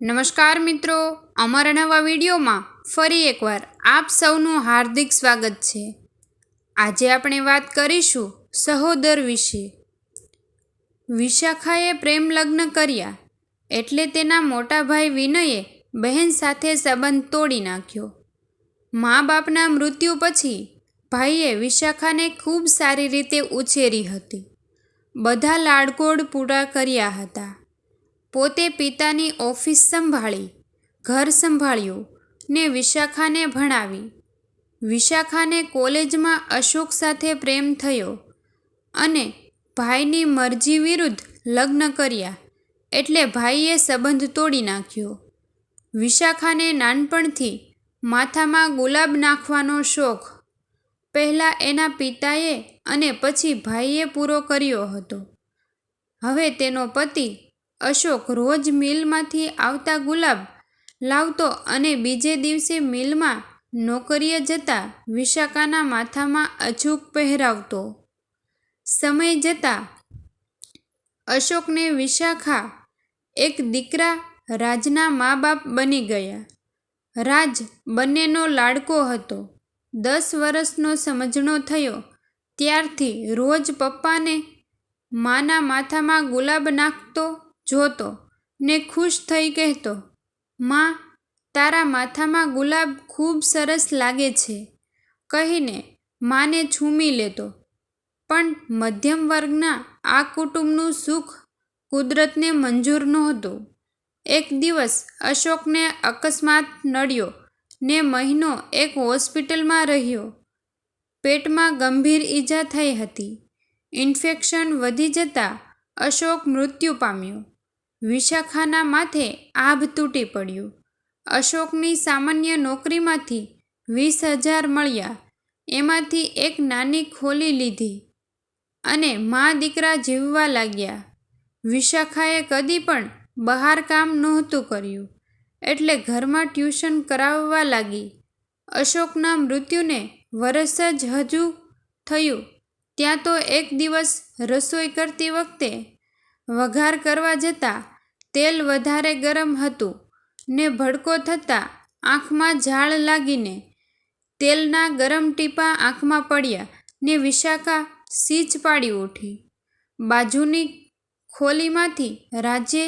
નમસ્કાર મિત્રો, અમારા નવા વિડીયોમાં ફરી એકવાર આપ સૌનું હાર્દિક સ્વાગત છે। આજે આપણે વાત કરીશું સહોદર વિશે। વિશાખાએ પ્રેમ લગ્ન કર્યા એટલે તેના મોટા ભાઈ વિનયે બહેન સાથે સંબંધ તોડી નાખ્યો। મા બાપના મૃત્યુ પછી ભાઈએ વિશાખાને ખૂબ સારી રીતે ઉછેરી હતી। બધા લાડકોડ પૂરા કર્યા હતા। પોતે પિતાની ઓફિસ સંભાળી, ઘર સંભાળ્યું ને વિશાખાને ભણાવી। વિશાખાને કોલેજમાં અશોક સાથે પ્રેમ થયો અને ભાઈની મરજી વિરુદ્ધ લગ્ન કર્યા એટલે ભાઈએ સંબંધ તોડી નાખ્યો। વિશાખાને નાનપણથી માથામાં ગુલાબ નાખવાનો શોખ પહેલાં એના પિતાએ અને પછી ભાઈએ પૂરો કર્યો હતો। હવે તેનો પતિ અશોક રોજ મિલમાંથી આવતા ગુલાબ લાવતો અને બીજે દિવસે મિલમાં નોકરીએ જતા વિશાખાના માથામાં અચૂક પહેરાવતો। સમય જતાં અશોકને વિશાખા એક દીકરા રાજના મા બાપ બની ગયા। રાજ બંનેનો લાડકો હતો। 10 વર્ષનો સમજણો થયો ત્યારથી રોજ પપ્પાને માના માથામાં ગુલાબ નાખતો જોતો ને ખુશ થઈ કહેતો, "માં, તારા માથામાં ગુલાબ ખૂબ સરસ લાગે છે" કહીને માને છૂમી લેતો। પણ મધ્યમ વર્ગના આ કુટુંબનું સુખ કુદરતને મંજૂર નહોતું। એક દિવસ અશોકને અકસ્માત નડ્યો ને મહિનો એક હોસ્પિટલમાં રહ્યો। પેટમાં ગંભીર ઈજા થઈ હતી। ઇન્ફેક્શન વધી જતાં અશોક મૃત્યુ પામ્યો। વિશાખાના માથે આભ તૂટી પડ્યું। અશોકની સામાન્ય નોકરીમાંથી 20,000 મળ્યા। એમાંથી એક નાની ખોલી લીધી અને મા દીકરા જીવવા લાગ્યા। વિશાખાએ કદી પણ બહાર કામ નહોતું કર્યું એટલે ઘરમાં ટ્યુશન કરાવવા લાગી। અશોકના મૃત્યુને વરસ જ હજુ થયું ત્યાં તો એક દિવસ રસોઈ કરતી વખતે વઘાર કરવા જતાં તેલ વધારે ગરમ હતું ને ભડકો થતાં આંખમાં ઝાળ લાગીને તેલના ગરમ ટીપાં આંખમાં પડ્યા ને વિશાખા સીચ પાડી ઉઠી। બાજુની ખોલીમાંથી રાજે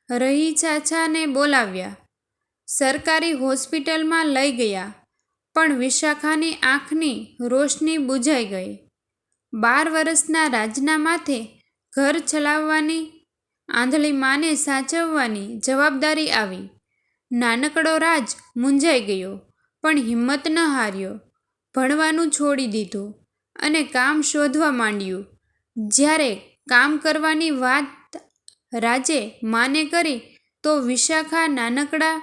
રહી ચાચાને બોલાવ્યા। સરકારી હોસ્પિટલમાં લઈ ગયા પણ વિશાખાની આંખની રોશની બુઝાઈ ગઈ। 12 વર્ષના રાજના માથે ઘર ચલાવવાની, આંધળી માને સાચવવાની જવાબદારી આવી। નાનકડો રાજ મૂંઝાઈ ગયો પણ હિંમત ન હાર્યો। ભણવાનું છોડી દીધું અને કામ શોધવા માંડ્યું। જ્યારે કામ કરવાની વાત રાજે માને કરી તો વિશાખા નાનકડા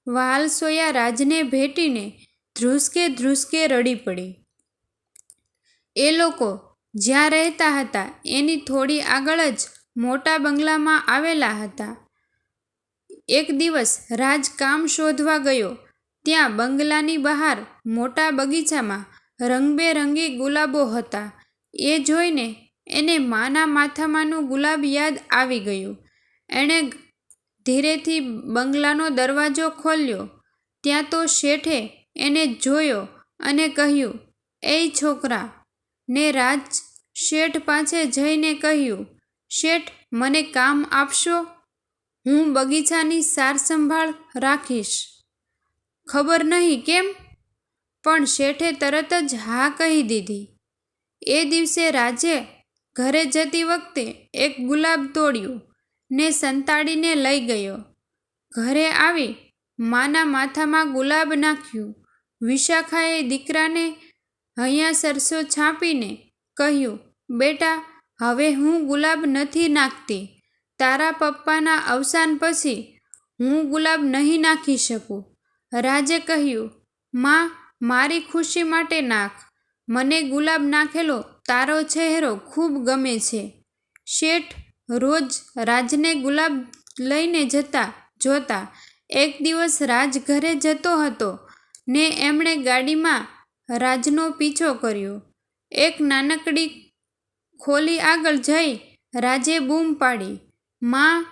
વહાલસોયા રાજને ભેટીને ધ્રુસકે રડી પડી। એ લોકો જ્યાં રહેતા હતા એની થોડી આગળ જ મોટા બંગલામાં આવેલા હતા। એક દિવસ રાજ કામ શોધવા ગયો ત્યાં બંગલાની બહાર મોટા બગીચામાં રંગબેરંગી ગુલાબો હતા। એ જોઈને એને માના માથામાંનું ગુલાબ યાદ આવી ગયું। એણે ધીરેથી બંગલાનો દરવાજો ખોલ્યો ત્યાં તો શેઠે એને જોયો અને કહ્યું, "એ છોકરા" ને રાજ શેઠ પાસે જઈને કહ્યું, "શેઠ, મને કામ આપશો? હું બગીચાની સાર સંભાળ રાખીશ." "ખબર નહીં કેમ?" પણ શેઠે તરત જ હા કહી દીધી। એ દિવસે રાજે ઘરે જતી વખતે એક ગુલાબ તોડ્યું ને સંતાડીને લઈ ગયો। ઘરે આવી માના માથામાં ગુલાબ નાખ્યું। વિશાખાએ દીકરાને હૈયા સરસો છાપીને કહ્યું, "બેટા, હવે હું ગુલાબ નથી નાખતી। તારા પપ્પાના અવસાન પછી હું ગુલાબ નહીં નાખી શકું." રાજે કહ્યું, "માં, મારી ખુશી માટે નાખ। મને ગુલાબ નાખેલો તારો ચહેરો ખૂબ ગમે છે." શેઠ રોજ રાજને ગુલાબ લઈને જોતા। એક દિવસ રાજ ઘરે જતો હતો ને એમણે ગાડીમાં રાજનો પીછો કર્યો। એક નાનકડી ખોલી આગળ જઈ રાજે બૂમ પાડી, "માં!"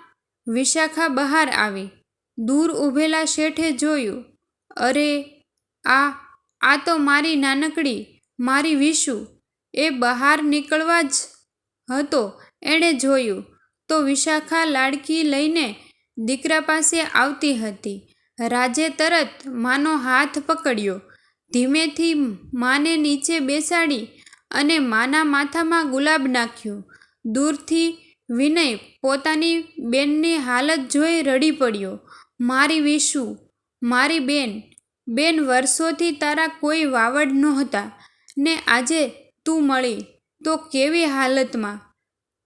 વિશાખા બહાર આવી દૂર ઊભેલા શેઠે જોયું. અરે, આ તો મારી નાનકડી, મારી વિશુ. એ બહાર નીકળવા જ હતો એણે જોયું તો વિશાખા લાડકી લઈને દીકરા પાસે આવતી હતી. રાજે તરત માનો હાથ પકડ્યો, ધીમેથી માને નીચે બેસાડી અને માના માથામાં ગુલાબ નાખ્યું. દૂરથી વિનય પોતાની બેનની હાલત જોઈ રડી પડ્યો. મારી વિશુ, મારી બેન, વર્ષોથી તારા કોઈ વાવડ નહોતા ને આજે તું મળી તો કેવી હાલતમાં!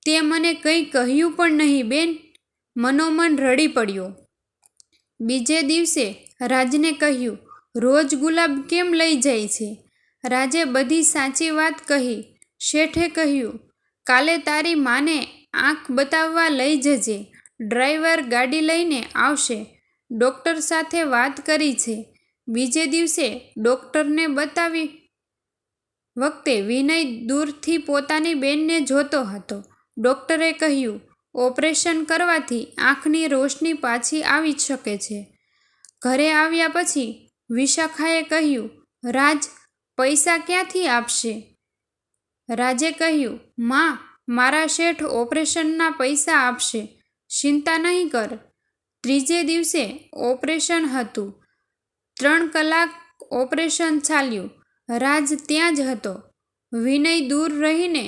તે મને કંઈ કહ્યું પણ નહીં બેન. મનોમન રડી પડ્યો. બીજે દિવસે રાજને કહ્યું, રોજ ગુલાબ કેમ લઈ જાય છે? રાજે બધી સાચી વાત કહી. શેઠે કહ્યું, કાલે તારી માને આંખ બતાવવા લઈ જજે. ડ્રાઈવર ગાડી લઈને આવશે. ડૉક્ટર સાથે વાત કરી છે. બીજે દિવસે ડૉક્ટરને બતાવી વખતે વિનય દૂરથી પોતાની બેનને જોતો હતો. ડૉક્ટરે કહ્યું, ઓપરેશન કરવાથી આંખની રોશની પાછી આવી શકે છે. ઘરે આવ્યા પછી વિશાખાએ કહ્યું, રાજ, પૈસા ક્યાંથી આપશે? રાજે કહ્યું, માં, મારા શેઠ ઓપરેશનના પૈસા આપશે, ચિંતા નહીં કર. ત્રીજે દિવસે ઓપરેશન હતું. 3 કલાક ઓપરેશન ચાલ્યું. રાજ ત્યાં જ હતો. વિનય દૂર રહીને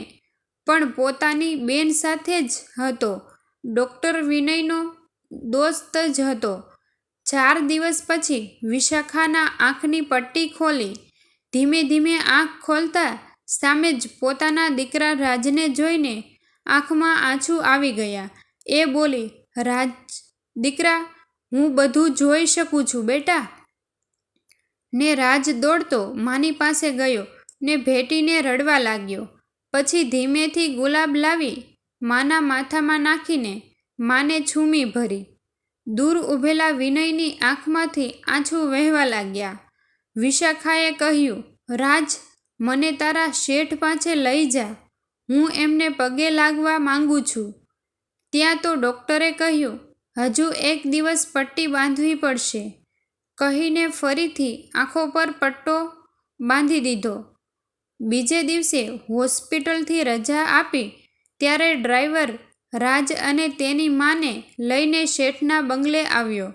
પણ પોતાની બેન સાથે જ હતો. ડૉક્ટર વિનયનો દોસ્ત જ હતો. 4 દિવસ પછી વિશાખાના આંખની પટ્ટી ખોલી. ધીમે ધીમે આંખ ખોલતા સામે જ પોતાના દીકરા રાજને જોઈને આંખમાં આંસુ આવી ગયા. એ બોલી, રાજ, દીકરા, હું બધું જોઈ શકું છું બેટા. ને રાજ દોડતો માની પાસે ગયો ને ભેટીને રડવા લાગ્યો. પછી ધીમેથી ગુલાબ લાવી માના માથામાં નાખીને માને છૂમી ભરી. દૂર ઊભેલા વિનયની આંખમાંથી આંસુ વહેવા લાગ્યા. વિશાખાએ કહ્યું, રાજ, મને તારા શેઠ પાસે લઈ જા. હું એમને પગે લાગવા માંગુ છું. ત્યાં તો ડૉક્ટરે કહ્યું, હજુ 1 દિવસ પટ્ટી બાંધવી પડશે કહીને ફરીથી આંખો પર પટ્ટો બાંધી દીધો. બીજે દિવસે હોસ્પિટલથી રજા આપી ત્યારે ડ્રાઈવર રાજ અને તેની માને લઈને શેઠના બંગલે આવ્યો.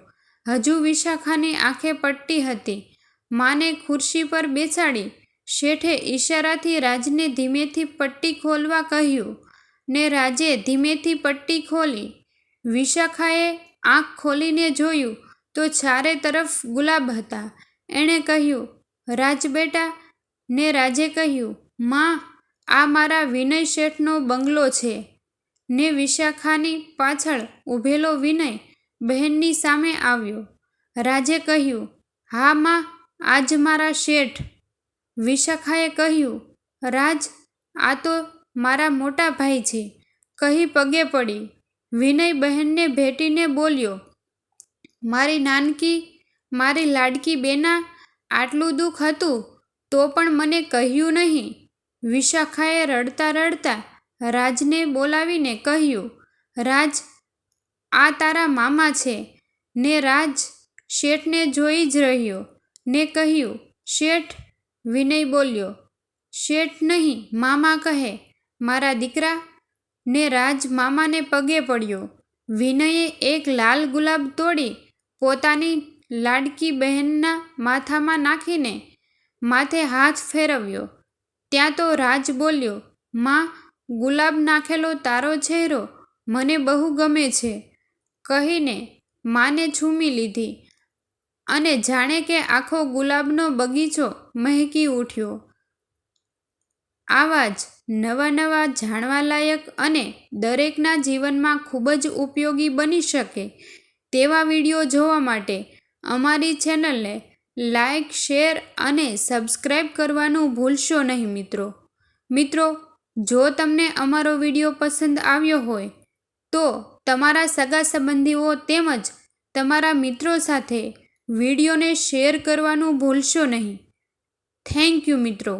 હજુ વિશાખાની આંખે પટ્ટી હતી. માને ખુરશી પર બેસાડી શેઠે ઈશારાથી રાજને ધીમેથી પટ્ટી ખોલવા કહ્યું ને રાજે ધીમેથી પટ્ટી ખોલી. વિશાખાએ આંખ ખોલીને જોયું તો ચારે તરફ ગુલાબ હતા. એણે કહ્યું, રાજ બેટા. ને રાજે કહ્યું, માં, આ મારા વિનય શેઠનો બંગલો છે. ને વિશાખાની પાછળ ઊભેલો વિનય બહેનની સામે આવ્યો. રાજે કહ્યું, હા માં, આજ મારા શેઠ. વિશાખાએ કહ્યું, રાજ, આ તો મારા મોટા ભાઈ છે કહી પગે પડી. વિનય બહેનને ભેટીને બોલ્યો, મારી નાનકી, મારી લાડકી બેના, આટલું દુઃખ હતું તો પણ મને કહ્યું નહીં. વિશાખાએ રડતા રડતા રાજને બોલાવીને કહ્યું, રાજ, આ તારા મામા છે. ને રાજ શેઠને જોઈ જ રહ્યો ને કહ્યું, શેઠ. વિનય બોલ્યો, શેઠ નહીં, મામા કહે, મારા દીકરા. ને રાજ મામાને પગે પડ્યો. વિનયે એક લાલ ગુલાબ તોડી પોતાની લાડકી બહેનના માથામાં નાખીને માથે હાથ ફેરવ્યો. ત્યાં તો રાજ બોલ્યો, માં, ગુલાબ નાખેલો તારો ચહેરો મને બહુ ગમે છે કહીને માને છૂમી લીધી અને જાણે કે આખો ગુલાબનો બગીચો મહેકી ઉઠ્યો. આવા જ નવા જાણવાલાયક અને દરેકના જીવનમાં ખૂબ જ ઉપયોગી બની શકે તેવા વિડીયો જોવા માટે અમારી ચેનલને લાઈક, શેર અને સબસ્ક્રાઈબ કરવાનું ભૂલશો નહીં મિત્રો. જો તમને અમારો વિડીયો પસંદ આવ્યો હોય તો તમારા સગા સંબંધીઓ તેમજ તમારા મિત્રો સાથે વિડીયોને શેર કરવાનું ભૂલશો નહીં. થેન્ક યુ મિત્રો.